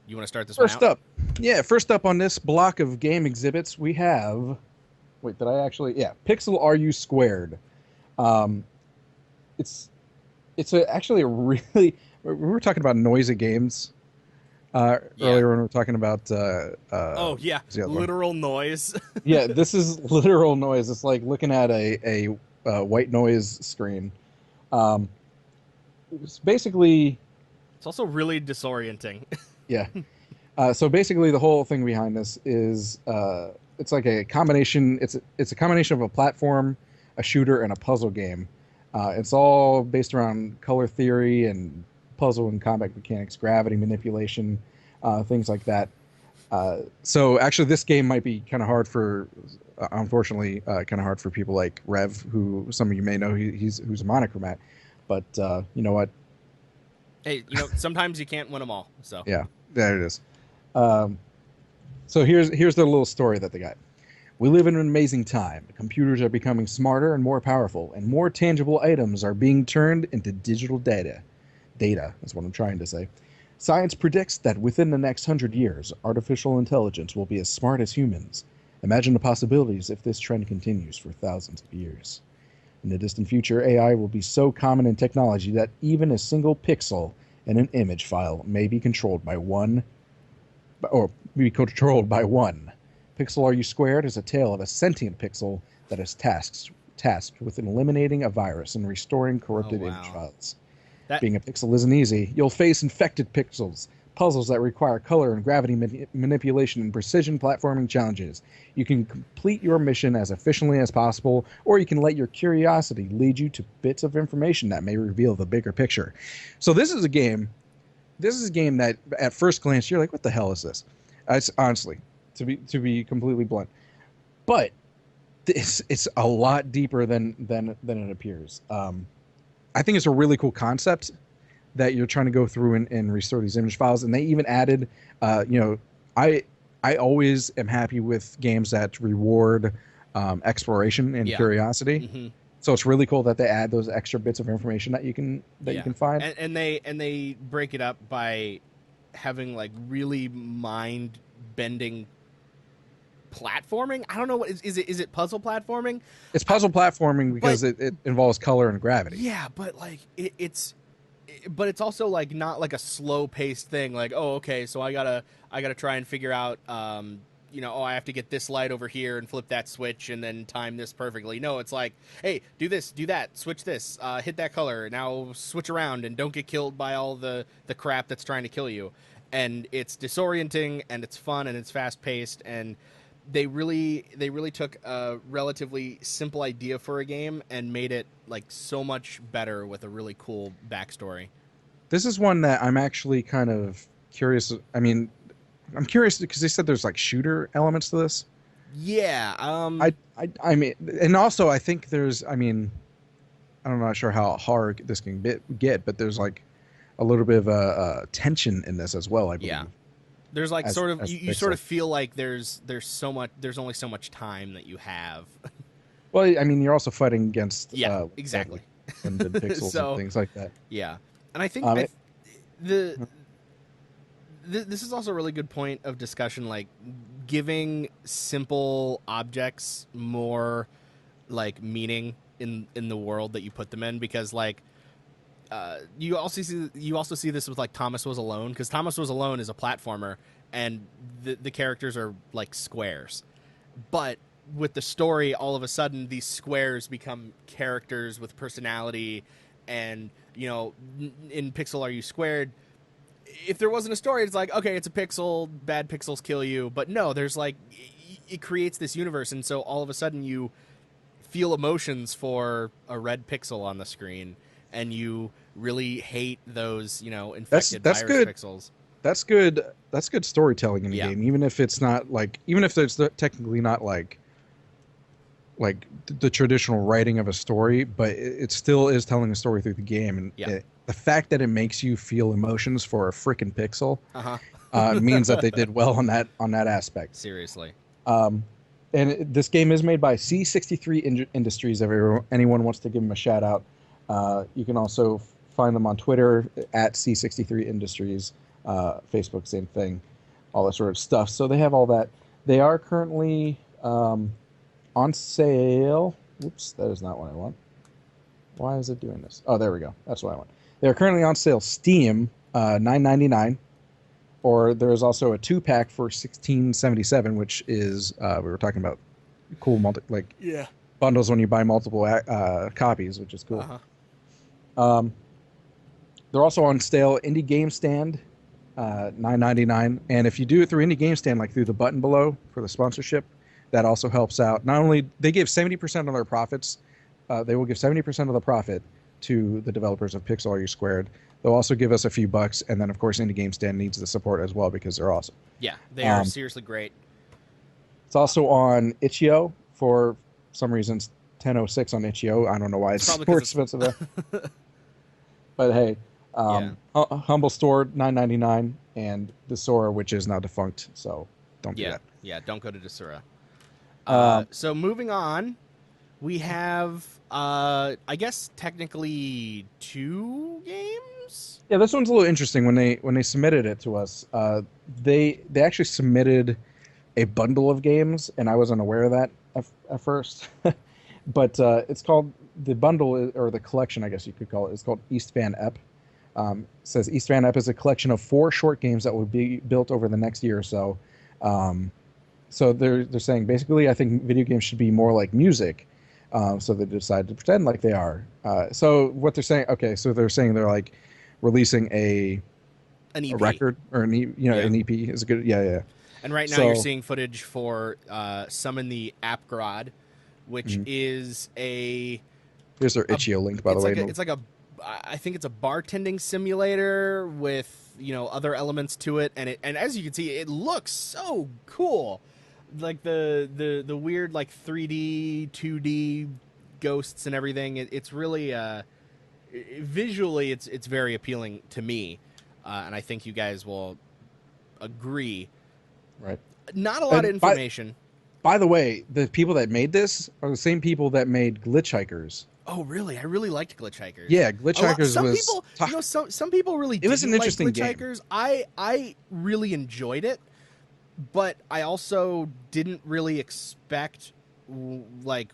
You want to start this one First out? up, yeah, first up on this block of game exhibits, we have. Wait, did I actually? Yeah, Pixel RU Squared. Um, it's actually a really. We were talking about noisy games Yeah. earlier when we were talking about Oh yeah, what's the other one? literal noise. Yeah, this is literal noise. It's like looking at a white noise screen. Um, it's basically, It's also really disorienting. yeah. So basically, the whole thing behind this is it's like a combination. It's a combination of a platform, a shooter, and a puzzle game. It's all based around color theory and puzzle and combat mechanics, gravity manipulation, things like that. So actually, this game might be kind of hard for, unfortunately, kind of hard for people like Rev, who some of you may know. Who's a monochromat, but you know what? Hey, sometimes you can't win them all. So Yeah, there it is. Um, so here's the little story that they got. We live in an amazing time. Computers are becoming smarter and more powerful, and more tangible items are being turned into digital data. Data is what I'm trying to say. Science predicts that within the next 100 years, artificial intelligence will be as smart as humans. Imagine the possibilities if this trend continues for thousands of years. In the distant future, AI will be so common in technology that even a single pixel in an image file may be controlled by one or be controlled by one. Pixel Are You Squared is a tale of a sentient pixel that is tasked with eliminating a virus and restoring oh corrupted image wow, files. that Being a pixel isn't easy. You'll face infected pixels, puzzles that require color and gravity manipulation, and precision platforming challenges. You can complete your mission as efficiently as possible, or you can let your curiosity lead you to bits of information that may reveal the bigger picture. So this is a game. This is a game that, at first glance, you're like, "What the hell is this?" It's honestly, to be completely blunt, but it's a lot deeper than it appears. I think it's a really cool concept that you're trying to go through and restore these image files. And they even added, you know, I I always am happy with games that reward exploration and yeah. curiosity. Hmm. So it's really cool that they add those extra bits of information that you Yeah, can find. and they break it up by having like really mind bending platforming. I don't know what is it puzzle platforming? It's I, puzzle platforming but because it involves color and gravity. yeah, but like but it's also like not like a slow paced thing. Like, oh, okay, so I gotta try and figure out, oh, I have to get this light over here and flip that switch and then time this perfectly. No, it's like, hey, do this, do that, switch this, hit that color, now switch around and don't get killed by all the crap that's trying to kill you. And it's disorienting and it's fun and it's fast paced and they really took a relatively simple idea for a game and made it like so much better with a really cool backstory. This is one that I'm actually kind of curious. I mean, I'm curious because they said there's like shooter elements to this. Yeah, I mean, and also I think there's. I mean, I'm not sure how hard this can get, but there's like a little bit of a tension in this as well. I yeah. believe There's like as sort of as you sort Pixel. of feel like there's only so much time that you have. Well, I mean, you're also fighting against Yeah, like exactly. limited pixels and So things like that. yeah, and I think It, the this is also a really good point of discussion, like giving simple objects more like meaning in the world that you put them in, because like you also see this with like Thomas Was Alone, because Thomas Was Alone is a platformer and the characters are like squares, but with the story, all of a sudden these squares become characters with personality. And in Pixel Are You Squared, if there wasn't a story, it's like, okay, it's a pixel, bad pixels kill you. But no, there's like, it creates this universe, and so all of a sudden you feel emotions for a red pixel on the screen, and you really hate those infected that's virus good. pixels. That's good. That's good storytelling in a Yeah, game, even if it's not like, even if there's technically not like the traditional writing of a story, but it still is telling a story through the game. And yeah, the fact that it makes you feel emotions for a freaking pixel uh-huh. means that they did well on that aspect. Seriously. Um, and this game is made by C63 Industries. If anyone wants to give them a shout out, you can also find them on Twitter at C63 Industries. Facebook, same thing, all that sort of stuff. So they have all that. They are currently on sale. Oops, that is not what I want. Why is it doing this? Oh, there we go. That's what I want. They're currently on sale Steam, $9.99, or there is also a 2-pack for $16.77, which is we were talking about cool Yeah. bundles when you buy multiple copies, which is cool. Um, they're also on sale Indie Game Stand, $9.99, and if you do it through Indie Game Stand, like through the button below for the sponsorship, that also helps out. Not only they give 70% of their profits, they will give 70% of the profit to the developers of Pixel Are You Squared. They'll also give us a few bucks, and then of course Indie Game Stand needs the support as well because they're awesome. Yeah, they are seriously great. It's also on Itch.io for some reasons. 10.06 on Itch.io. I don't know why it's more expensive there. But hey, Humble Store $9.99, and the Sora, which is now defunct, so don't do that. Yeah, don't go to Desura. Um, So moving on, we have, I guess, technically 2 games. Yeah, this one's a little interesting. When they submitted it to us, they actually submitted a bundle of games, and I wasn't aware of that at first. But it's called the bundle, or the collection, I guess you could call it. It's called East Van Ep. It says East Van Ep is a collection of 4 short games that will be built over the next year or so. So they're saying basically, I think video games should be more like music. So they decided to pretend like they are. So what they're saying, okay, so they're saying they're like releasing An EP. a record or an an EP is a good, yeah. And right now you're seeing footage for Summon the Appgrad, which is a... Here's their Itch.io link, by the way. It's like I think it's a bartending simulator with, other elements to it. And as you can see, it looks so cool. Like the weird, like 3D, 2D ghosts and everything. It's really, visually, it's very appealing to me. And I think you guys will agree. Right. Not a lot of information. By the way, the people that made this are the same people that made Glitch Hikers. Oh, really? I really liked Glitch Hikers. Yeah, Glitch Hikers was... Some people really didn't was an interesting like Glitch game. Hikers. I really enjoyed it, but I also didn't really expect what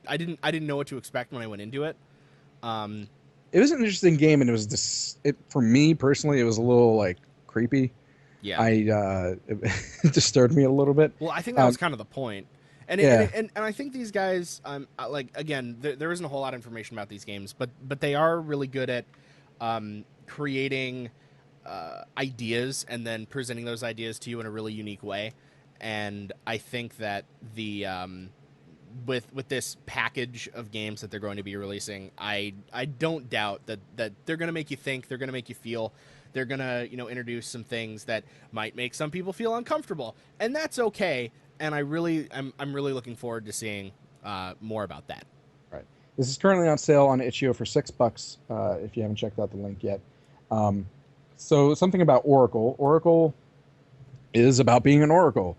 I didn't know what to expect when I went into it. It was an interesting game, and it was for me personally, it was a little like creepy. Yeah, it disturbed me a little bit. Well, I think that was kind of the point. And I think these guys, again, there isn't a whole lot of information about these games, but they are really good at creating ideas and then presenting those ideas to you in a really unique way. And I think that the with this package of games that they're going to be releasing, I don't doubt that they're going to make you think, they're going to make you feel. They're going to, introduce some things that might make some people feel uncomfortable, and that's okay. And I'm really looking forward to seeing more about that. Right. This is currently on sale on Itch.io for $6. If you haven't checked out the link yet. So something about Oracle. Oracle is about being an oracle.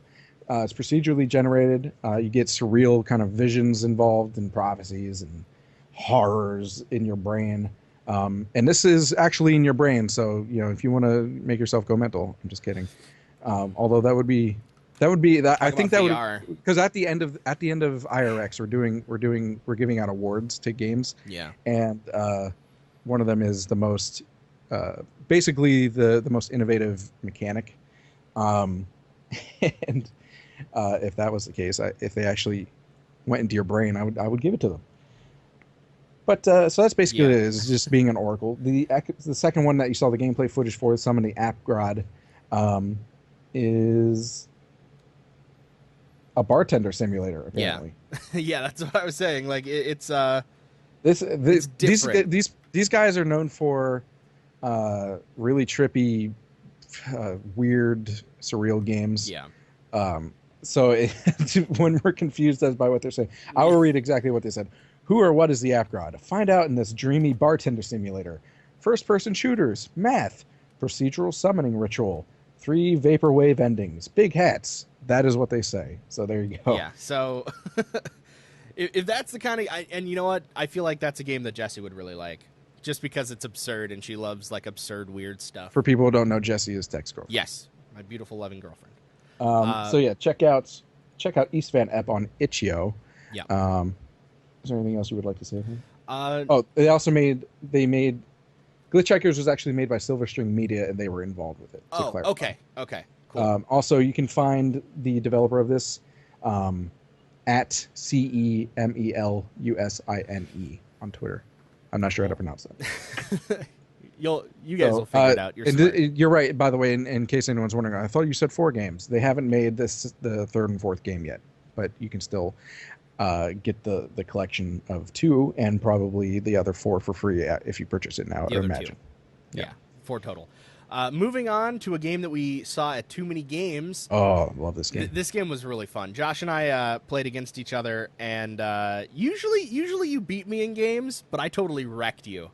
It's procedurally generated. You get surreal kind of visions involved and prophecies and horrors in your brain. And this is actually in your brain. So if you want to make yourself go mental, I'm just kidding. Although that would be that. I think that VR. would, because at the end of IRX we're giving out awards to games. Yeah. And one of them is the most basically the most innovative mechanic. And if that was the case, if they actually went into your brain, I would give it to them. But so that's basically it. Is just being an oracle. The second one that you saw the gameplay footage for, Summon the Appgrad, is a bartender simulator. Apparently, yeah, that's what I was saying. Like it's these guys are known for really trippy, weird, surreal games. Yeah. So when we're confused as by what they're saying, I will read exactly what they said. Who or what is the Appgrad? Find out in this dreamy bartender simulator. First-person shooters, math, procedural summoning ritual, 3 vaporwave endings, big hats. That is what they say. So there you go. Yeah. So if that's the kind of, and you know what, I feel like that's a game that Jesse would really like. just because it's absurd and she loves like absurd weird stuff. For people who don't know, Jesse is Tech's girlfriend. Yes, my beautiful loving girlfriend. So yeah, check out East Van Ep on Itch.io. Yeah. Is there anything else you would like to say? Uh, They made Glitch Hikers was actually made by Silverstring Media, and they were involved with it. Okay, cool. Also, you can find the developer of this at CEMELUSINE on Twitter. I'm not sure how to pronounce that. You guys will figure it out. You're right, by the way, in case anyone's wondering. I thought you said 4 games. They haven't made the 3rd and 4th game yet, but you can still get the collection of 2 and probably the other 4 for free if you purchase it now, I imagine. 2. Yeah, 4 total. Moving on to a game that we saw at Too Many Games. Oh, love this game. This game was really fun. Josh and I played against each other, and usually you beat me in games, but I totally wrecked you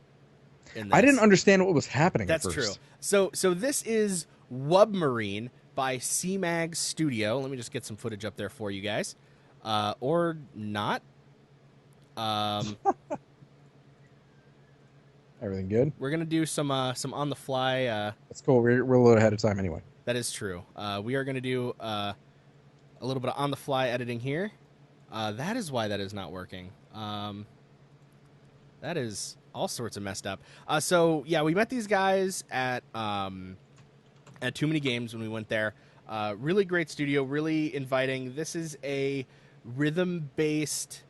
in this. I didn't understand what was happening That's at first. true. So this is Wubmarine by CMAG Studio. Let me just get some footage up there for you guys. Or not. Everything good? We're gonna do some on the fly. That's cool. We're a little ahead of time anyway. That is true. We are gonna do a little bit of on the fly editing here. That is why that is not working. That is all sorts of messed up. So yeah, we met these guys at Too Many Games when we went there. Really great studio, really inviting. This is a rhythm-based.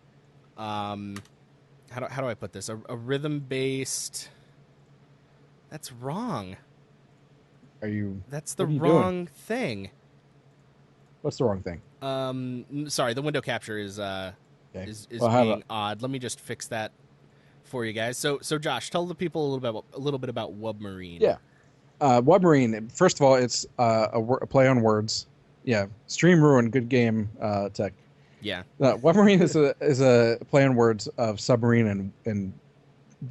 How do I put this? A rhythm-based. That's wrong. That's the wrong thing. What's the wrong thing? Sorry, the window capture is is well, being odd. Let me just fix that for you guys. So Josh, tell the people a little bit about Wubmarine. Yeah, Wubmarine. First of all, it's a play on words. Yeah, Stream Ruin, good game, Tech. Yeah. Wubmarine is a play on words of submarine and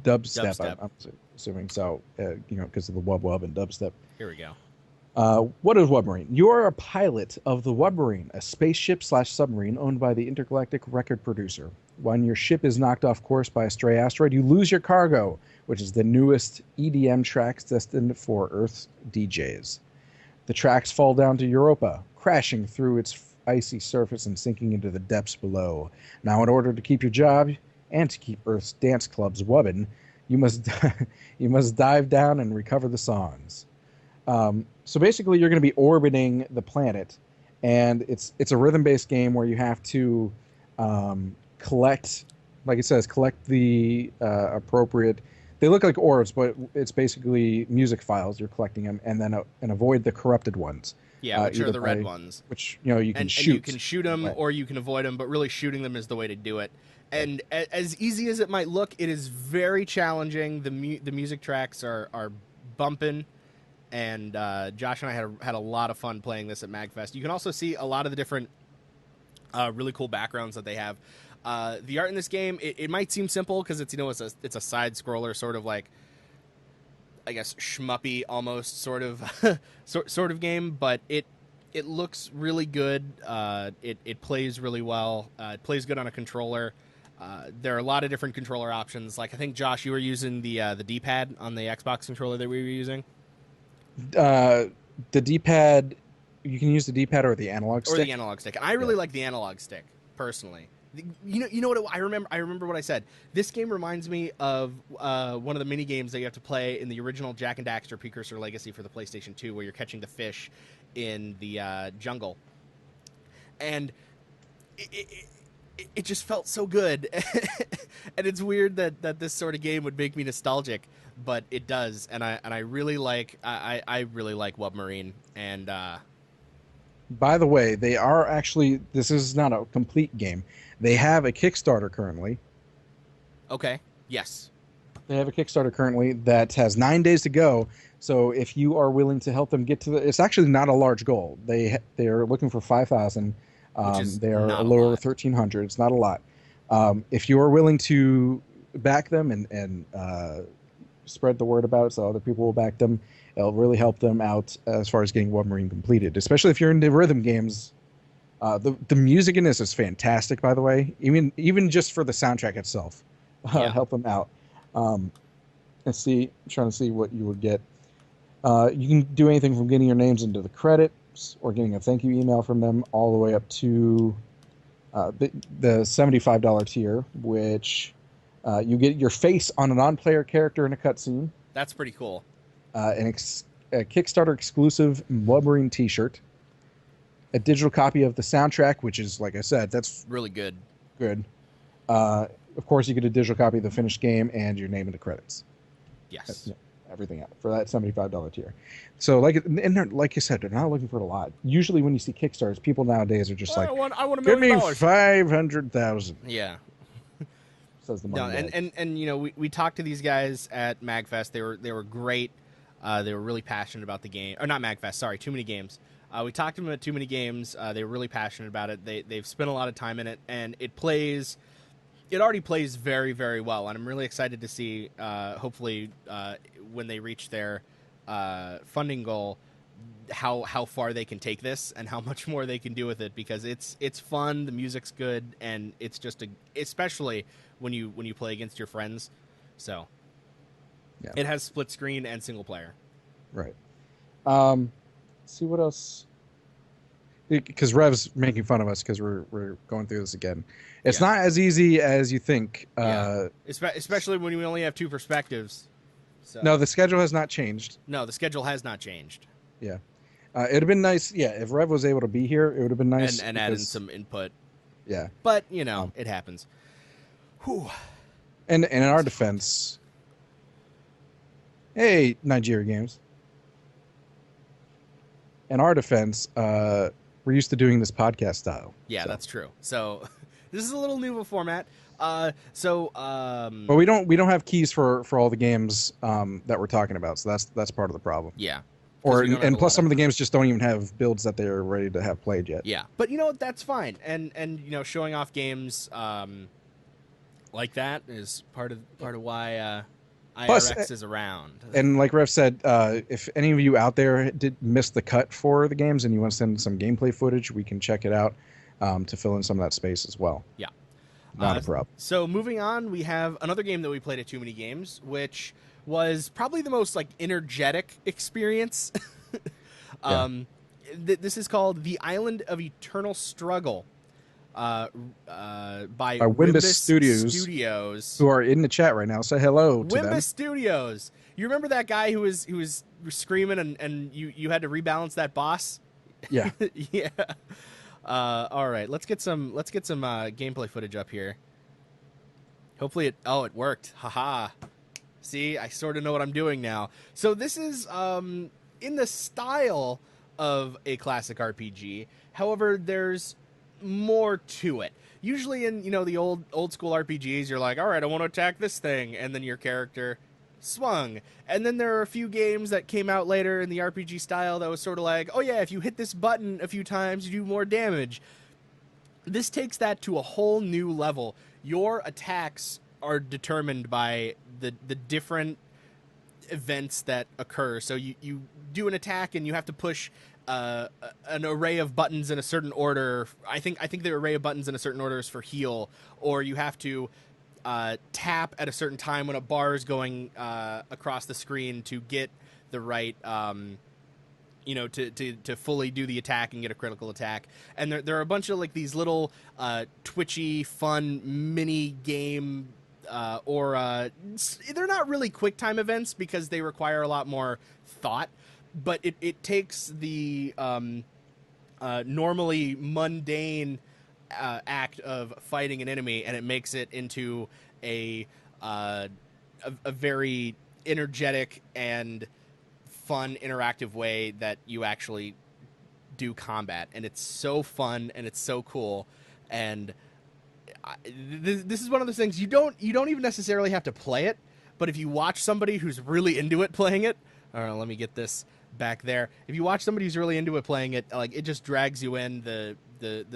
dubstep. I'm assuming so. Because of the wub and dubstep. Here we go. What is Wubmarine? You are a pilot of the Wubmarine, a spaceship/submarine owned by the Intergalactic Record Producer. When your ship is knocked off course by a stray asteroid, you lose your cargo, which is the newest EDM tracks destined for Earth's DJs. The tracks fall down to Europa, crashing through its icy surface and sinking into the depths below. Now, in order to keep your job and to keep Earth's dance clubs wubbin', you must dive down and recover the songs. So basically, you're going to be orbiting the planet, and it's a rhythm-based game where you have to collect, like it says, collect the appropriate. They look like orbs, but it's basically music files. You're collecting them, and then and avoid the corrupted ones. Yeah, which are the red ones. Which you can shoot. And you can shoot them, or you can avoid them, but really shooting them is the way to do it. And as easy as it might look, it is very challenging. The music tracks are bumping. And Josh and I had a lot of fun playing this at MagFest. You can also see a lot of the different really cool backgrounds that they have. The art in this game, it might seem simple because it's a side scroller, sort of like, I guess, shmuppy almost sort of game, but it looks really good. It plays really well. It plays good on a controller. There are a lot of different controller options. Like I think Josh, you were using the D-pad on the Xbox controller that we were using. The D-pad, you can use the D-pad or the analog stick. Or the analog stick. I really like the analog stick personally. You know what I remember what I said. This game reminds me of one of the mini games that you have to play in the original Jak and Daxter Precursor Legacy for the PlayStation 2, where you're catching the fish in the jungle, and it just felt so good. And it's weird that this sort of game would make me nostalgic, but it does, and I really like I really like Wubmarine. And by the way, they are actually, this is not a complete game. They have a Kickstarter currently. Okay. Yes. They have a Kickstarter currently that has 9 days to go. So if you are willing to help them get to it's actually not a large goal. They're looking for 5,000. They are a little over 1,300. It's not a lot. If you are willing to back them and spread the word about it so other people will back them, it'll really help them out as far as getting Wubmarine completed, especially if you're into rhythm games. The music in this is fantastic, by the way, even just for the soundtrack itself. Help them out. Let's see. I'm trying to see what you would get. You can do anything from getting your names into the credits or getting a thank you email from them, all the way up to the $75 tier, which you get your face on a non-player character in a cutscene, That's pretty cool. a Kickstarter exclusive Wolverine T-shirt, a digital copy of the soundtrack, which is, like I said, that's Really good. good. Of course, you get a digital copy of the finished game and your name in the credits. Yes. Yeah, everything out for that $75 tier. So, like you said, they're not looking for a lot. Usually, when you see Kickstarters, people nowadays are just like, I want $1 "Give million. me 500,000." Yeah. Says the No, money and, bag. and you know, we talked to these guys at MagFest. They were great. They were really passionate about the game. Or not MagFest, sorry, Too Many Games. We talked to them at Too Many Games. They were really passionate about it. They've spent a lot of time in it, and it already plays very, very well. And I'm really excited to see, hopefully, when they reach their funding goal, how far they can take this and how much more they can do with it, because it's fun, the music's good, and it's just especially when you play against your friends. So Yeah, it has split screen and single player. right. See what else. Because Rev's making fun of us because we're going through this again. It's Yeah. not as easy as you think. Yeah. Especially when we only have two perspectives. So No, the schedule has not changed. no, the schedule has not changed. Yeah, it'd have been nice. Yeah, if Rev was able to be here, it would have been nice. And add in some input. Yeah, But, it happens. Whew. and in our defense, hey, Nigeria Games. In our defense, we're used to doing this podcast style. Yeah, so. that's true. So this is a little new of a format. But we don't have keys for all the games that we're talking about, so that's part of the problem. yeah. And plus, some of the games just don't even have builds that they're ready to have played yet. Yeah, but that's fine. And showing off games like that is part of why IRX is around. And like Rev said, if any of you out there did miss the cut for the games and you want to send some gameplay footage, we can check it out to fill in some of that space as well. Yeah. Not a problem. So moving on, we have another game that we played at Too Many Games, which was probably the most energetic experience. This is called The Island of Eternal Struggle, by Wimbus Studios, who are in the chat right now. Say hello to them. Wimbus Studios. You remember that guy who was screaming and you had to rebalance that boss? Yeah. Yeah. All right, let's get some gameplay footage up here. Hopefully it worked. Haha. See, I sort of know what I'm doing now. So this is in the style of a classic RPG. However, there's more to it. Usually in the old school RPGs, you're like, all right, I want to attack this thing, and then your character swung. And then there are a few games that came out later in the RPG style that was sort of like, oh yeah, if you hit this button a few times, you do more damage. This takes that to a whole new level. Your attacks are determined by the different events that occur. So you do an attack and you have to push an array of buttons in a certain order. I think the array of buttons in a certain order is for heal, or you have to tap at a certain time when a bar is going across the screen to get the right, to fully do the attack and get a critical attack. And there are a bunch of these little twitchy, fun mini game, they're not really quick time events because they require a lot more thought. But it takes the normally mundane act of fighting an enemy, and it makes it into a very energetic and fun, interactive way that you actually do combat, and it's so fun and it's so cool. And this is one of those things you don't even necessarily have to play it, but if you watch somebody who's really into it playing it, let me get this back there. If you watch somebody who's really into it playing it, it just drags you in. The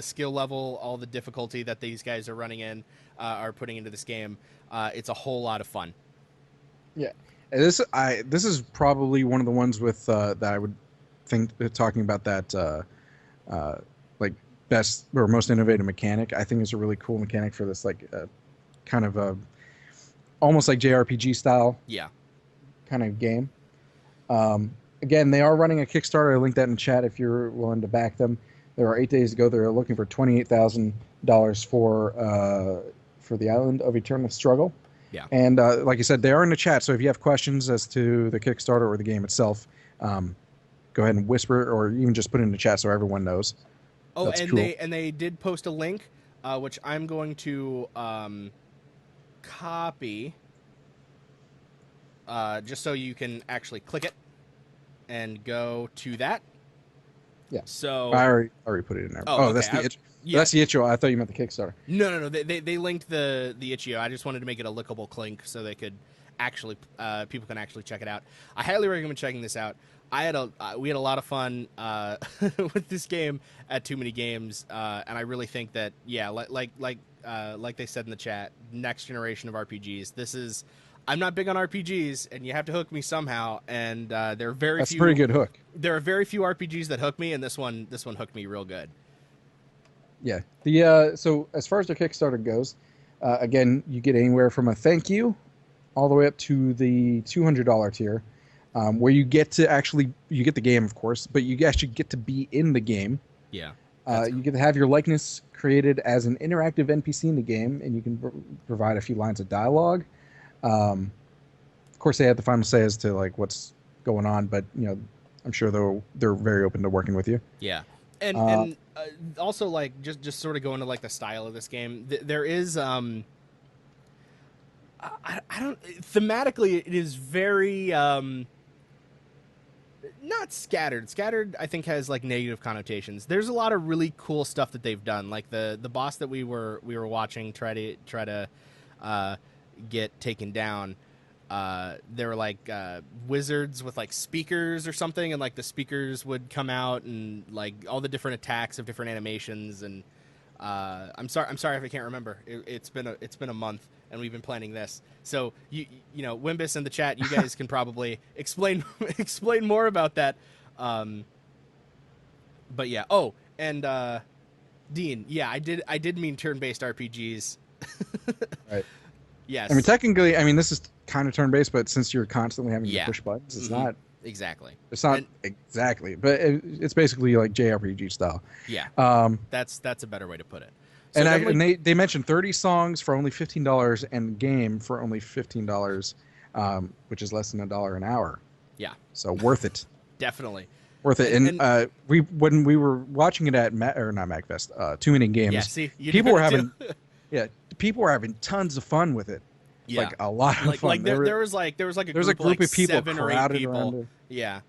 skill level, all the difficulty that these guys are are putting into this game, it's a whole lot of fun. Yeah, this is probably one of the ones with that I would think talking about that best or most innovative mechanic. I think it's a really cool mechanic for this kind of almost like JRPG style. Yeah. kind of game. Again, they are running a Kickstarter. I linked that in chat if you're willing to back them. There are 8 days to go. They're looking for $28,000 for the Island of Eternal Struggle. Yeah. And like I said, they are in the chat. So if you have questions as to the Kickstarter or the game itself, go ahead and whisper, or even just put it in the chat so everyone knows. Oh, That's and cool. they did post a link, which I'm going to copy, just so you can actually click it and go to that. Yeah. So I already put it in there. Oh, okay. That's the itch. Yeah. That's the itch.io. I thought you meant the Kickstarter. No. They linked the itch.io. I just wanted to make it a lickable link so they could actually people can actually check it out. I highly recommend checking this out. We had a lot of fun with this game at Too Many Games, and I really think that like they said in the chat, next generation of RPGs. This is. I'm not big on RPGs, and you have to hook me somehow. And there are very That's few. a pretty good hook. There are very few RPGs that hook me, and this one hooked me real good. Yeah. The so as far as their Kickstarter goes, again, you get anywhere from a thank you all the way up to the $200 tier, where you get to you get the game, of course, but you actually get to be in the game. Yeah. You get to have your likeness created as an interactive NPC in the game, and you can provide a few lines of dialogue. Of course, they have the final say as to like what's going on, but I'm sure they're very open to working with you. Yeah, and also like just sort of going to like the style of this game. There is I don't thematically it is very not scattered. Scattered I think has like negative connotations. There's a lot of really cool stuff that they've done. Like the boss that we were watching try to get taken down. There were like wizards with like speakers or something, and like the speakers would come out and like all the different attacks of different animations. And I'm sorry if I can't remember. It's been a month, and we've been planning this. So you know, Wimbus in the chat, you guys can probably explain more about that. But yeah. Oh, and Dean, yeah, I did mean turn-based RPGs. Right. Yes. I mean, technically, this is kind of turn-based, but since you're constantly having to push buttons, it's not exactly. It's not exactly, but it's basically like JRPG style. Yeah. That's a better way to put it. So and they mentioned 30 songs for only $15 and game for only $15, which is less than $1 an hour. Yeah. So worth it. Definitely. Worth it. And when we were watching it at MacFest, Too Many Games. Yeah, see, people were having people were having tons of fun with it. Yeah. Like a lot of fun. Like there was like a group of people, 7 or 8 people. Yeah.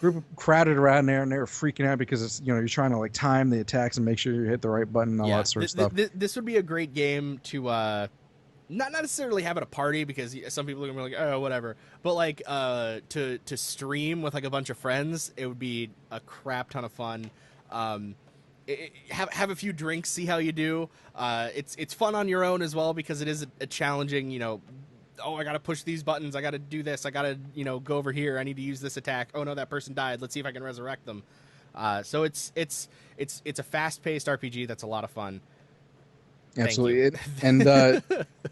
Group crowded around there, and they were freaking out because it's you're trying to like time the attacks and make sure you hit the right button and all that sort of stuff. This would be a great game to not necessarily have at a party, because some people are gonna be like, oh, whatever, but like to stream with like a bunch of friends. It would be a crap ton of fun. Have a few drinks, see how you do. It's fun on your own as well, because it is a challenging, I gotta push these buttons, I gotta do this, I gotta go over here, I need to use this attack. Oh no, that person died, let's see if I can resurrect them. So it's a fast-paced RPG that's a lot of fun. Absolutely. And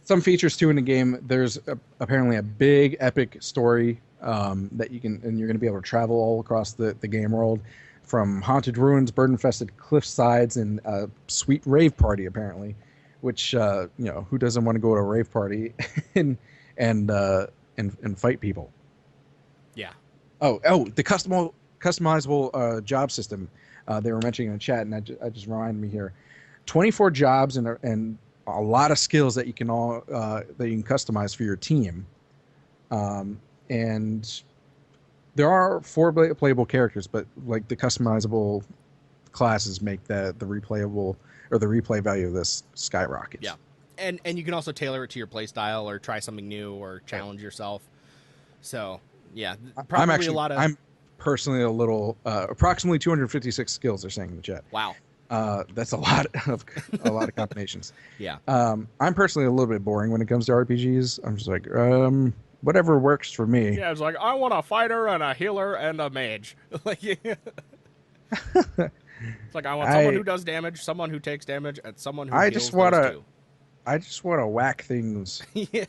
some features too in the game. There's apparently a big epic story that you're going to be able to travel all across the game world, from haunted ruins, bird-infested cliff sides, and a sweet rave party apparently, which who doesn't want to go to a rave party and fight people. Yeah. Oh, the customizable job system they were mentioning in the chat, and I just reminded me here. 24 jobs and a lot of skills that you can customize for your team, and there are 4 playable characters, but like the customizable classes make the replayable or the replay value of this skyrocket. Yeah, and you can also tailor it to your play style or try something new or challenge yourself. So yeah, probably I'm personally a little approximately 256 skills they're saying in the chat. Wow. That's a lot of combinations. Yeah. I'm personally a little bit boring when it comes to RPGs. I'm just like, whatever works for me. Yeah, it's like I want a fighter and a healer and a mage. It's like I want someone who does damage, someone who takes damage, and someone who I just want to whack things. Yeah.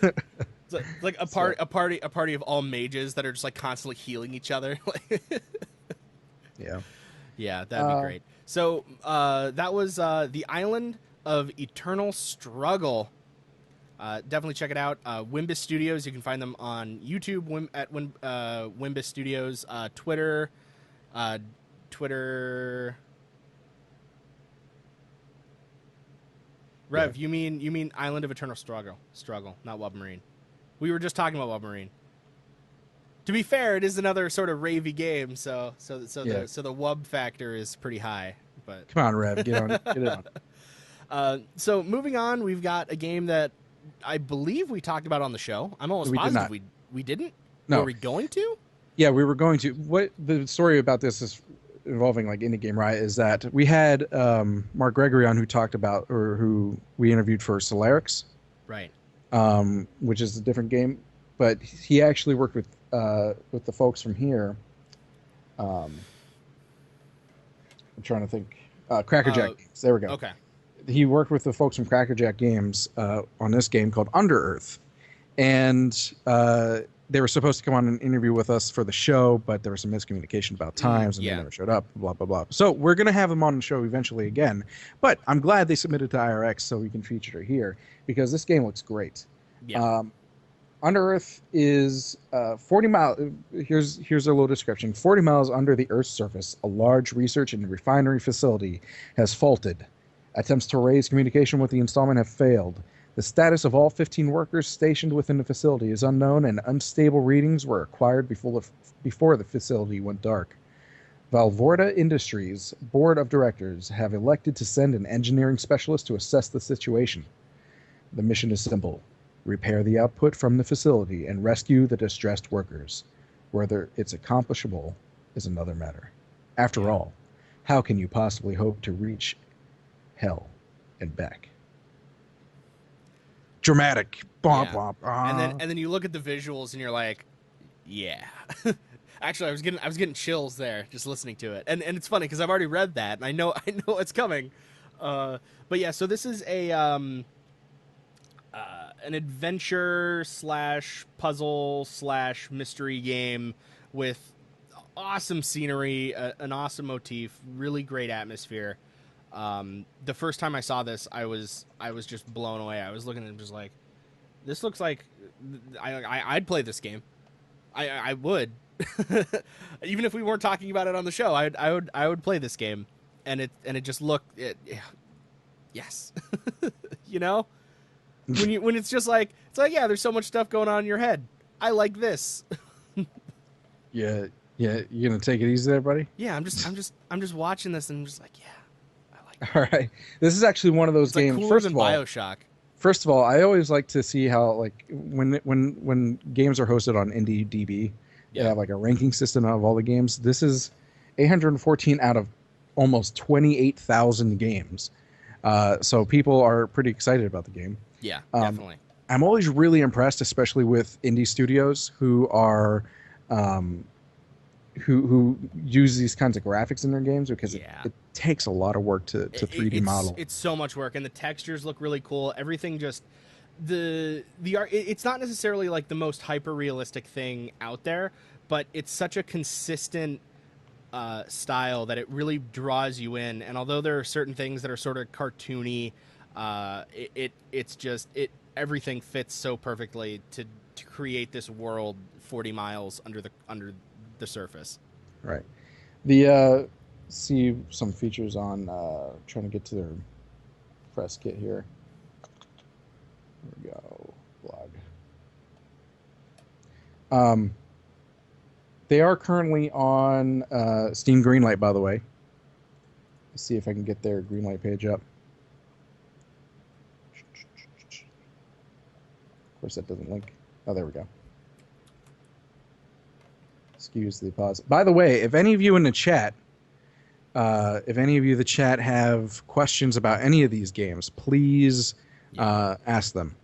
It's It's like So a party of all mages that are just like constantly healing each other. yeah. Yeah, that'd be Uh, great. So that was the Island of Eternal Struggle. Definitely check it out. Wimbus Studios. You can find them on YouTube at Wimbus Studios. Twitter. Uh, Twitter. yeah. Rev, you mean Island of Eternal Struggle, not Wubmarine. We were just talking about Wubmarine. To be fair, it is another sort of ravey game, Yeah. so the wub factor is pretty high. But Come on, Rev, get on it. Get it on. so moving on, we've got a game that I believe we talked about on the show. I'm almost We did positive not. we didn't. Were No. we going to? Yeah, we were going to. What the story about this is involving like indie game, right? Is that we had Mark Gregory on who talked about or who we interviewed for Solarix, Right. which is a different game, but he actually worked with the folks from here. I'm trying to think. Crackerjack Games. There we go. Okay. He worked with the folks from Crackerjack Games on this game called Under Earth, and they were supposed to come on an interview with us for the show, but there was some miscommunication about times, and yeah. they never showed up. Blah blah blah. So we're gonna have them on the show eventually again. But I'm glad they submitted to IRX so we can feature it here because this game looks great. Yeah. Under Earth is 40 miles. Here's a little description. 40 miles under the Earth's surface, a large research and refinery facility has faulted. Attempts to raise communication with the installment have failed. The status of all 15 workers stationed within the facility is unknown, and unstable readings were acquired before the facility went dark. Valvorta Industries' board of directors have elected to send an engineering specialist to assess the situation. The mission is simple: repair the output from the facility and rescue the distressed workers. Whether it's accomplishable is another matter. After all, how can you possibly hope to reach hell and back? Dramatic. Bomp, Yeah. bomp. And then you look at the visuals and you're like, yeah. Actually, I was getting chills there just listening to it. And it's funny because I've already read that and I know it's coming. But yeah, so this is a an adventure slash puzzle slash mystery game with awesome scenery, an awesome motif, really great atmosphere. The first time I saw this, I was just blown away. I was looking at it just like, this looks like I'd play this game. I would, even if we weren't talking about it on the show. I would play this game, and it just looked yes, you know, when it's just like yeah, there's so much stuff going on in your head. I like this. Yeah, you gonna take it easy there, buddy? Yeah, I'm just watching this and I'm just like, yeah. All right. This is actually one of those It's like games. cooler First than of all, BioShock. First of all, I always like to see how like when games are hosted on IndieDB, they Yeah. have like a ranking system of all the games. This is 814 out of almost 28,000 games. So people are pretty excited about the game. Yeah, definitely. I'm always really impressed, especially with indie studios who are who use these kinds of graphics in their games because it takes a lot of work to 3D model. It's so much work, and the textures look really cool. Everything just the art. It's not necessarily like the most hyper realistic thing out there, but it's such a consistent style that it really draws you in. And although there are certain things that are sort of cartoony, it's just everything fits so perfectly to create this world 40 miles under the surface. Right. The see some features on trying to get to their press kit here. There we go. Blog. They are currently on Steam Greenlight, by the way. Let's see if I can get their Greenlight page up. Of course, that doesn't link. Oh, there we go. Excuse the pause. By the way, if any of you in the chat, have questions about any of these games, please ask them,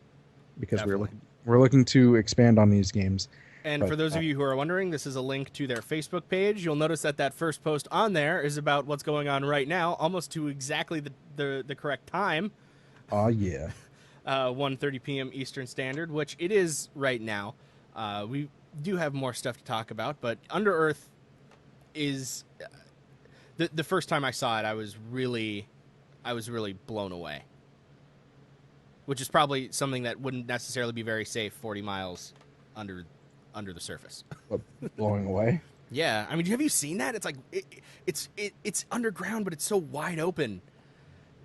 because we're looking to expand on these games. And for those of you who are wondering, this is a link to their Facebook page. You'll notice that first post on there is about what's going on right now, almost to exactly the correct time. Oh yeah. 1:30 p.m. Eastern Standard, which it is right now. We do have more stuff to talk about, but Under Earth is the first time I saw it, I was really blown away. Which is probably something that wouldn't necessarily be very safe 40 miles under the surface. But blowing away. Yeah, I mean, have you seen that? It's like it's underground, but it's so wide open,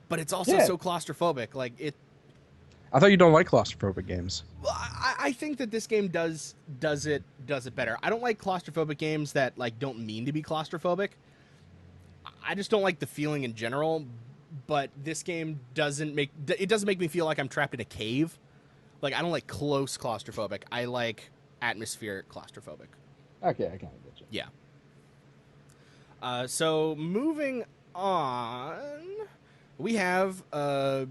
but it's also so claustrophobic. Like it. I thought you don't like claustrophobic games. Well, I think that this game does it better. I don't like claustrophobic games that like don't mean to be claustrophobic. I just don't like the feeling in general. But this game doesn't make me feel like I'm trapped in a cave. Like I don't like close claustrophobic. I like atmospheric claustrophobic. Okay, I kind of get you. Yeah. So moving on, we have a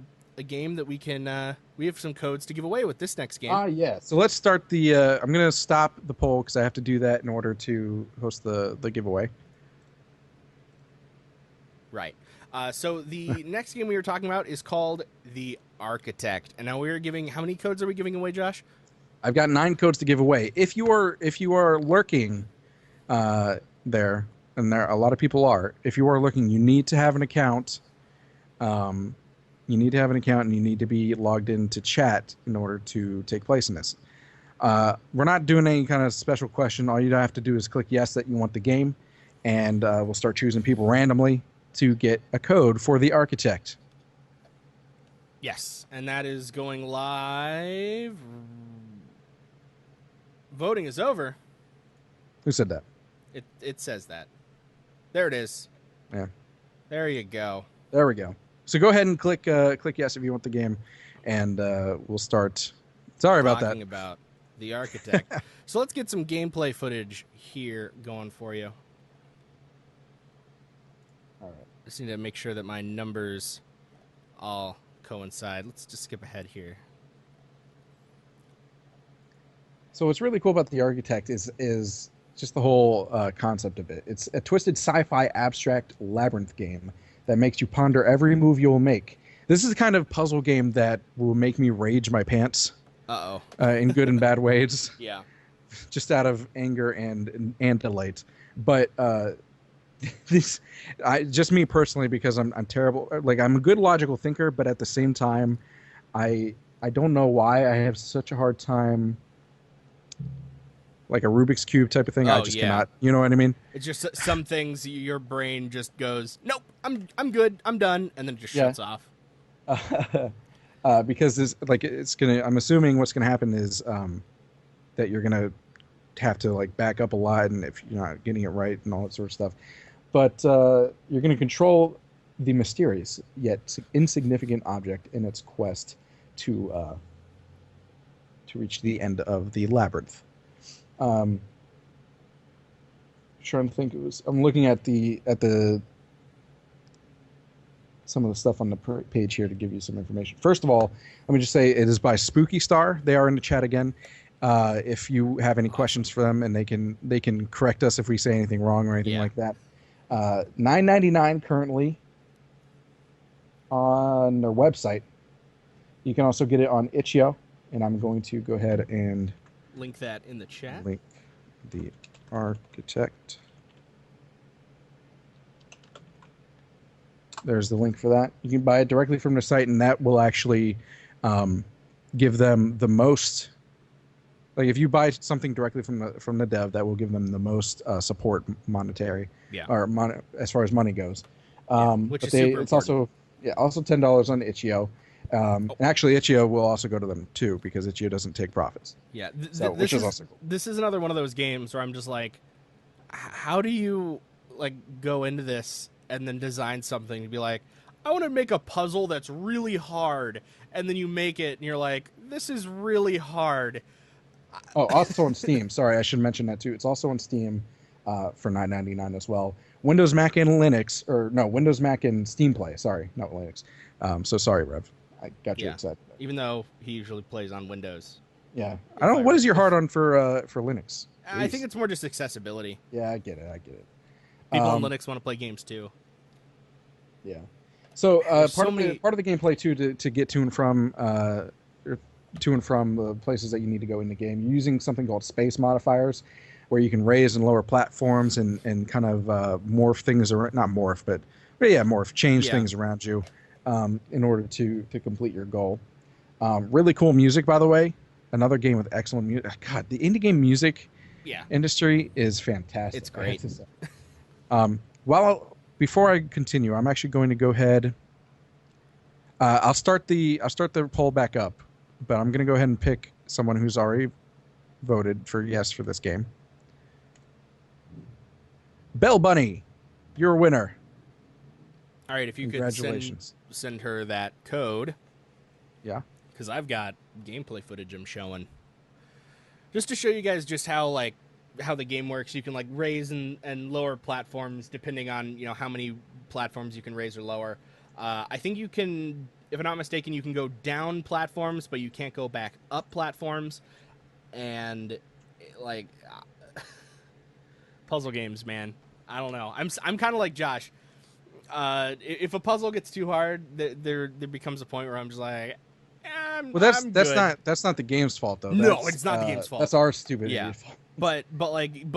game that we can. We have some codes to give away with this next game. Yeah. So let's start the. I'm gonna stop the poll because I have to do that in order to host the giveaway. Right. So the next game we were talking about is called The Architect, and now we're giving. How many codes are we giving away, Josh? I've got 9 codes to give away. If you are lurking, there, and there a lot of people are. If you are looking, you need to have an account. You need to have an account, and you need to be logged into chat in order to take place in this. We're not doing any kind of special question. All you have to do is click yes that you want the game, and we'll start choosing people randomly to get a code for The Architect. Yes, and that is going live. Voting is over. Who said that? It says that. There it is. Yeah. There you go. There we go. So go ahead and click yes if you want the game, and we'll start. Sorry about that. Talking about The Architect. So let's get some gameplay footage here going for you. All right. Just need to make sure that my numbers all coincide. Let's just skip ahead here. So what's really cool about The Architect is just the whole concept of it. It's a twisted sci-fi abstract labyrinth game that makes you ponder every move you'll make. This is the kind of puzzle game that will make me rage my pants. In good and bad ways. Yeah. Just out of anger and delight. But just me personally, because I'm terrible. Like, I'm a good logical thinker, but at the same time, I don't know why I have such a hard time. Like a Rubik's Cube type of thing, I just cannot. You know what I mean? It's just some things your brain just goes, nope, I'm good, I'm done, and then it just shuts off. Because I'm assuming what's gonna happen is that you're gonna have to like back up a lot, and if you're not getting it right and all that sort of stuff. But you're gonna control the mysterious yet insignificant object in its quest to reach the end of the labyrinth. Trying to think, I'm looking at some of the stuff on the page here to give you some information. First of all, let me just say it is by Spooky Star. They are in the chat again. If you have any questions for them, and they can correct us if we say anything wrong or anything like that. $9.99 currently on their website. You can also get it on itch.io, and I'm going to go ahead and link that in the chat. Link The Architect. There's the link for that. You can buy it directly from the site, and that will actually give them the most. Like, if you buy something directly from the dev, that will give them the most support monetary, or as far as money goes. Which is super it's important. also $10 on itch.io. And actually, itch.io will also go to them too, because itch.io doesn't take profits. Yeah, which is also cool. This is another one of those games where I'm just like, how do you like go into this and then design something to be like, I want to make a puzzle that's really hard, and then you make it and you're like, this is really hard. Oh, also on Steam. Sorry, I should mention that too. It's also on Steam for $9.99 as well. Windows, Mac, and Linux, Windows, Mac, and Steam Play. Sorry, not Linux. So sorry, Rev. I got you excited. Even though he usually plays on Windows. Yeah, I don't know. What is your heart on for Linux? I think it's more just accessibility. Yeah, I get it. People on Linux want to play games too. Yeah. So There's part so of the many. part of the gameplay too to get to and from the places that you need to go in the game, you're using something called space modifiers, where you can raise and lower platforms and kind of morph things or not morph, but yeah, morph, change Yeah, things around you in order to complete your goal. Really cool music, by the way. Another game with excellent music. God, the indie game music yeah, industry is it's fantastic, I have great. to say. Before I continue, I'm actually going to go ahead. I'll start the poll back up, but I'm going to go ahead and pick someone who's already voted for yes for this game. Bell Bunny, you're a winner. All right, if you could Congratulations. send her that code, Yeah. because I've got gameplay footage I'm showing, just to show you guys just how how the game works. You can like raise and lower platforms depending on how many platforms you can raise or lower. I think you can, if I'm not mistaken, you can go down platforms, but you can't go back up platforms. And like puzzle games, man, I don't know. I'm kind of like Josh. If a puzzle gets too hard, there becomes a point where I'm just like, Well, I'm good. that's not the game's fault though. No, it's not the game's fault. That's our stupidity Yeah, fault. but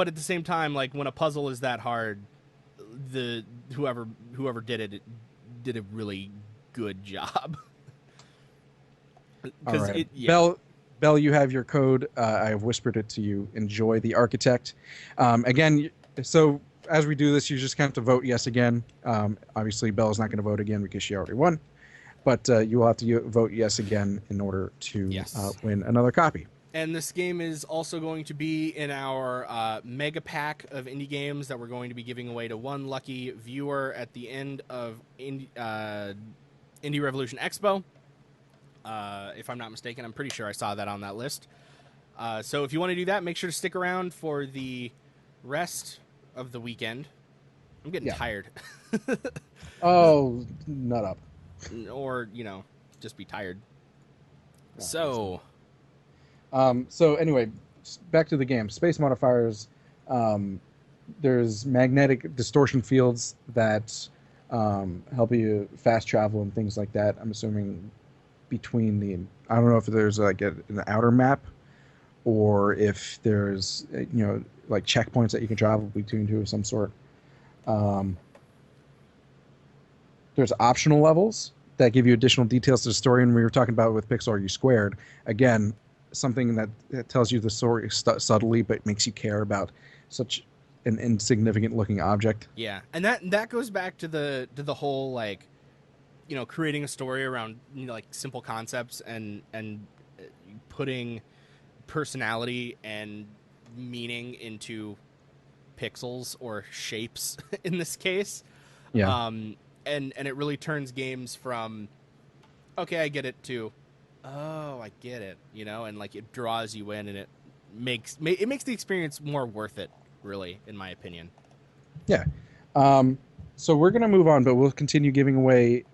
at the same time, like when a puzzle is that hard, the whoever did a really good job. All Because right, yeah, Bell, you have your code. I have whispered it to you. Enjoy the architect. Again, so as we do this, you just have to vote yes again. Obviously, Bell's not going to vote again because she already won, but you will have to vote yes again in order to yes. win another copy. And this game is also going to be in our mega pack of indie games that we're going to be giving away to one lucky viewer at the end of Indie Revolution Expo. If I'm not mistaken, I'm pretty sure I saw that on that list. So if you want to do that, make sure to stick around for the rest of the weekend. I'm getting Yeah. tired. Oh, nut up. Or, just be tired. Yeah, So, so anyway, back to the game. Space modifiers. Um, there's magnetic distortion fields that help you fast travel and things like that. I'm assuming between the. I don't know if there's like an outer map or if there's like checkpoints that you can travel between two of some sort. Um, there's optional levels that give you additional details to the story, and we were talking about with Pixel Are You Squared. Again, something that tells you the story subtly, but makes you care about such an insignificant looking object. yeah. And that goes back to the whole like creating a story around like simple concepts and putting personality and meaning into pixels or shapes in this case. Yeah. And it really turns games from okay, I get it to oh, I get it, and like it draws you in and it makes the experience more worth it, really, in my opinion. Yeah. So we're gonna move on, but we'll continue giving away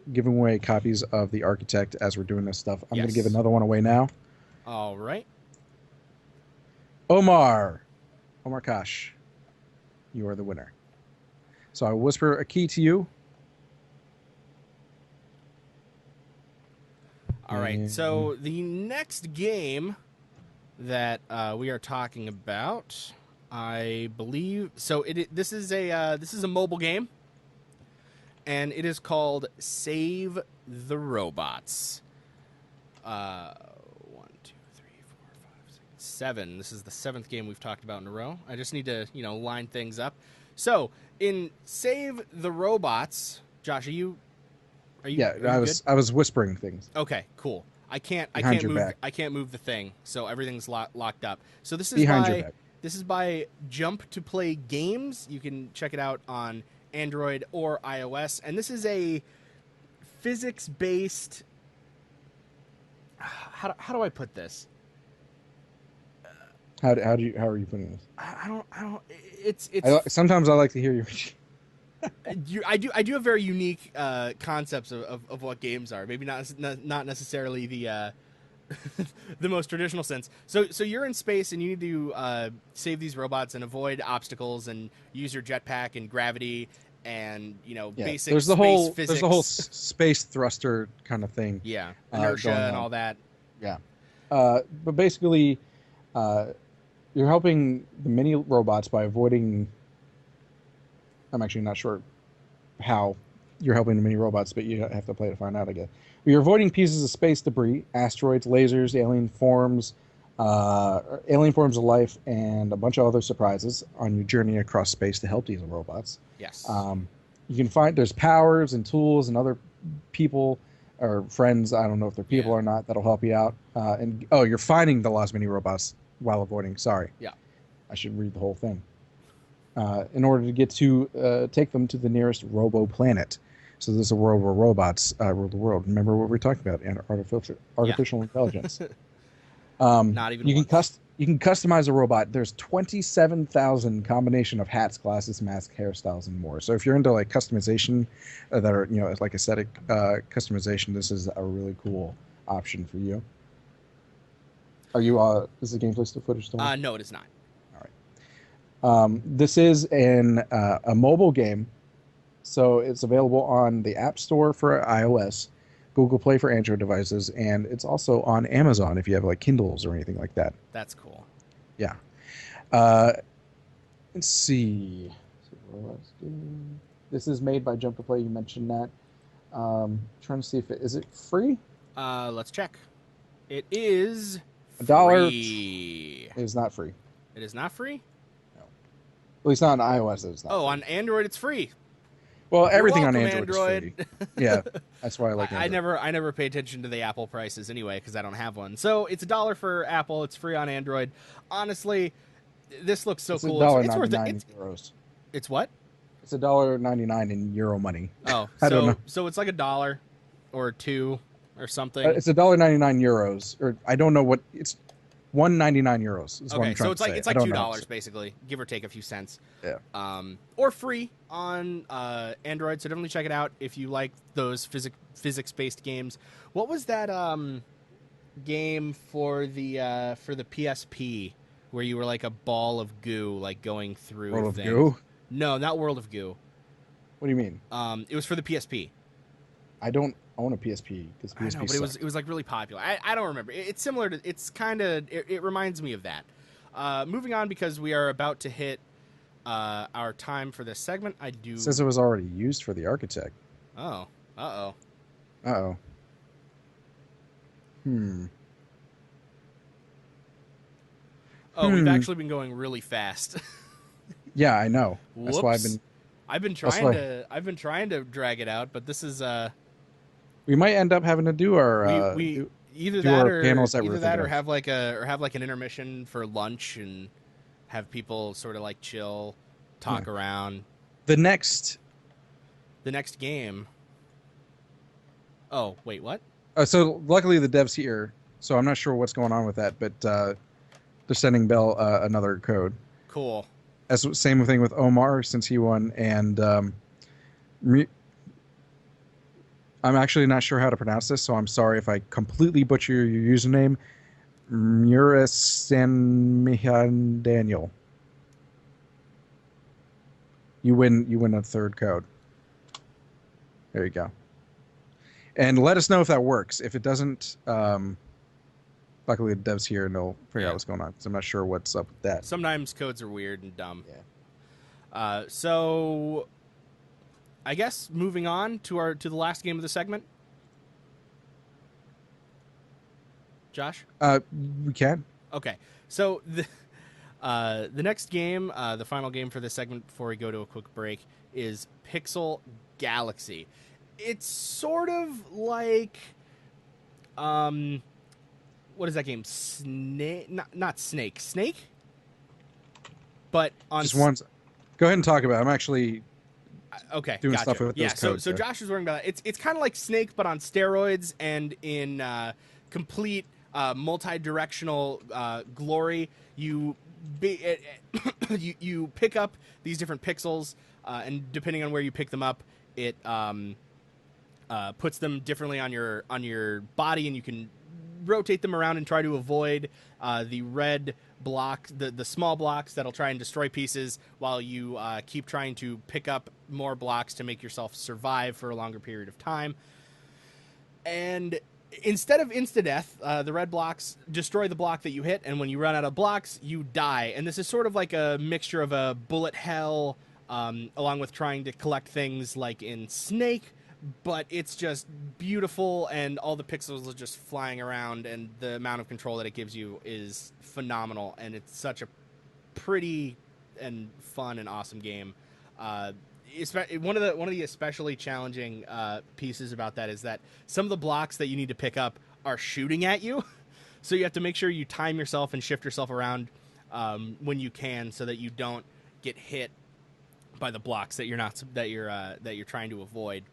copies of the Architect as we're doing this stuff. I'm gonna give Yes. another one away now. All right. Omar Kosh, you are the winner. So I will whisper a key to you. All right. So the next game that we are talking about, I believe, so this is a mobile game, and it is called Save the Robots. 1, 2, 3, 4, 5, 6, 7. This is the 7th game we've talked about in a row. I just need to line things up. So in Save the Robots, Josh, are you Yeah, good? I was whispering things Okay, cool. I can't behind your move back. I can't move the thing, so everything's locked up. So Behind your back. this is by Jump to Play Games. You can check it out on Android or iOS, and this is a physics-based. How do I put this? How are you putting this? I don't. It's Sometimes I like to hear you. I do have very unique concepts of what games are. Maybe not necessarily the the most traditional sense. So you're in space and you need to save these robots and avoid obstacles and use your jetpack and gravity. and Yeah, basic space there's the whole physics. space thruster kind of thing Yeah, inertia going and on. all that. Yeah, but basically, uh, you're helping the mini robots by avoiding. I'm actually not sure how you're helping the mini robots, but you have to play to find out, I guess. But you're avoiding pieces of space debris, asteroids, lasers, alien forms of life, and a bunch of other surprises on your journey across space to help these robots. Yes. Um, you can find there's powers and tools and other people or friends. I don't know if they're people Yeah. or not that'll help you out. And oh, you're finding the lost mini robots while avoiding. Sorry, Yeah. I should read the whole thing. In order to get to take them to the nearest robo planet. So this is a world where robots rule the world. Remember what we talked about? And Yeah. artificial intelligence. Not even once. You can customize a robot. There's 27,000 combination of hats, glasses, masks, hairstyles, and more. So if you're into like customization that are like aesthetic customization, this is a really cool option for you. Are you is the gameplay still footage still on? No, it is not. All right. This is a mobile game, so it's available on the App Store for iOS, Google Play for Android devices, and it's also on Amazon if you have like Kindles or anything like that. That's cool. Yeah. Uh, let's see. This is made by Jump to Play. You mentioned that. Trying to see if is it free? Let's check. It is $1 free. is not free. It is not free? No. At least not on iOS. It's not. Oh, free. on Android it's free. Well, You're everything welcome, on Android is free. Yeah, that's why I like Android. I never pay attention to the Apple prices anyway because I don't have one. So it's $1 for Apple. It's free on Android. Honestly, this looks so It's cool. It's worth it. euros. It's what? It's $1.99 in euro money. Oh, I don't know. So it's like $1 or $2 or something. It's $1.99 euros, or I don't know what it's. €1.99 is what I'm trying to say. It's like $2 basically, give or take a few cents. Yeah. Or free on Android. So definitely check it out if you like those physics-based games. What was that game for the PSP where you were like a ball of goo, like going through World of things? Goo? No, not World of Goo. What do you mean? It was for the PSP. I don't own a PSP because PSP. I know, but it was like really popular. I don't remember. It's similar to. It's kind of. It reminds me of that. Moving on because we are about to hit our time for this segment. I do. It says it was already used for the Architect. Oh. Uh-oh. Uh-oh. Oh, we've actually been going really fast. Yeah, I know. Whoops. That's why I've been trying to drag it out, but this is we might end up having to do our either do that our or panels that either we're that or thinking have like an intermission for lunch and have people sort of like chill, talk around. the next game. Oh, wait, what? so luckily the dev's here, so I'm not sure what's going on with that, but they're sending Bell another code. Cool. Same thing with Omar since he won, and I'm actually not sure how to pronounce this, so I'm sorry if I completely butcher your username. Murisan Daniel. You win a third code. There you go. And let us know if that works. If it doesn't, luckily the dev's here and they'll figure out what's going on, because I'm not sure what's up with that. Sometimes codes are weird and dumb. Yeah. So I guess moving on to the last game of the segment. Josh? We can. Okay. So the next game, the final game for this segment before we go to a quick break, is Pixel Galaxy. It's sort of like what is that game? Snake? Not Snake. Snake? But on Just one. Go ahead and talk about it. I'm actually okay, doing gotcha. stuff with those codes. So Josh is worrying about that. It's kind of like Snake, but on steroids and in complete multi-directional glory. You pick up these different pixels, and depending on where you pick them up, it puts them differently on your body, and you can rotate them around and try to avoid the red, block the small blocks that'll try and destroy pieces, while you keep trying to pick up more blocks to make yourself survive for a longer period of time. And instead of insta death, the red blocks destroy the block that you hit, and when you run out of blocks, you die. And this is sort of like a mixture of a bullet hell, along with trying to collect things like in Snake, but it's just beautiful, and all the pixels are just flying around, and the amount of control that it gives you is phenomenal, and it's such a pretty and fun and awesome game. One of the especially challenging pieces about that is that some of the blocks that you need to pick up are shooting at you, so you have to make sure you time yourself and shift yourself around when you can, so that you don't get hit by the blocks that you're trying to avoid.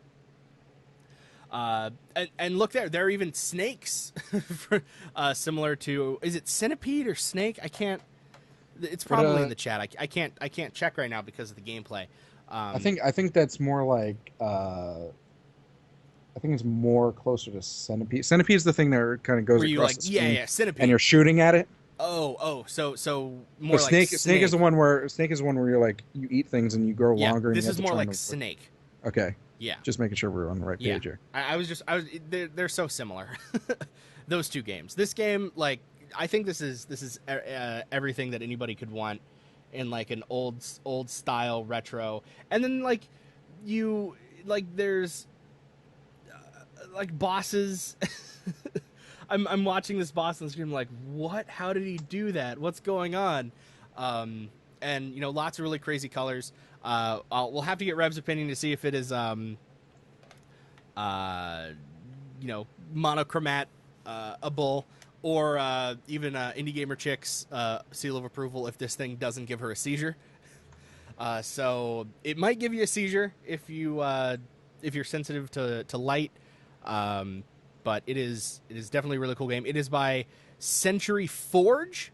And look there are even snakes, for, similar to, is it centipede or snake? I can't. It's probably in the chat. I can't check right now because of the gameplay. I think that's more like I think it's more closer to centipede. Centipede is the thing that kind of goes across the screen, centipede, and you're shooting at it. So more but like snake is the one where you're like, you eat things and you grow longer. This and is more like snake. Okay. Yeah. Just making sure we're on the right page here. They're so similar. Those two games. This game, like, I think this is everything that anybody could want in like an old style retro. And then there's like bosses. I'm watching this boss on the screen. I'm like, what? How did he do that? What's going on? And lots of really crazy colors. We'll have to get Rev's opinion to see if it is monochromat a bull, or even Indie Gamer Chick's seal of approval if this thing doesn't give her a seizure. So it might give you a seizure if you're sensitive to light. But it is definitely a really cool game. It is by Century Forge,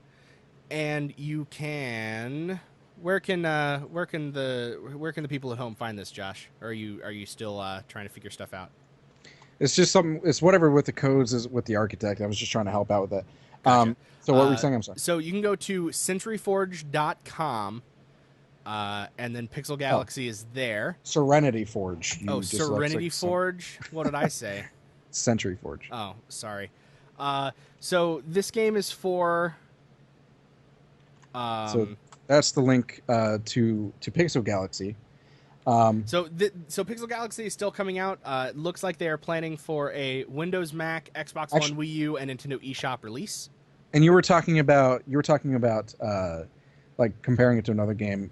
and you can. Where can the people at home find this, Josh? Or are you still trying to figure stuff out? It's just something. It's whatever with the codes is with the architect. I was just trying to help out with that. Gotcha. So what were you saying? I'm sorry. So you can go to centuryforge.com, and then Pixel Galaxy is there. Serenity Forge. Serenity Forge. What did I say? Century Forge. Oh, sorry. So this game is for. So that's the link to Pixel Galaxy. So Pixel Galaxy is still coming out. It looks like they are planning for a Windows, Mac, Xbox One, Wii U, and Nintendo eShop release. And you were talking about like comparing it to another game.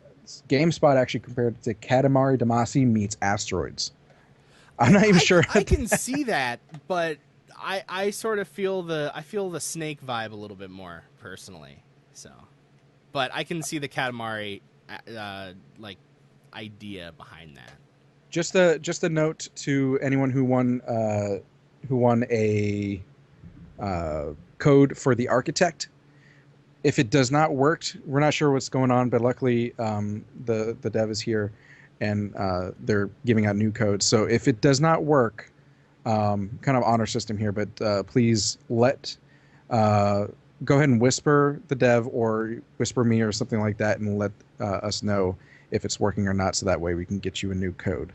GameSpot actually compared it to Katamari Damacy meets Asteroids. I'm not even sure. I can see that, but I sort of feel the Snake vibe a little bit more personally. So, but I can see the Katamari idea behind that. Just a note to anyone who won a code for the architect. If it does not work, we're not sure what's going on, but luckily the dev is here, and they're giving out new codes. So if it does not work, kind of honor system here, but please go ahead and whisper the dev or whisper me or something like that, and let us know if it's working or not, so that way we can get you a new code.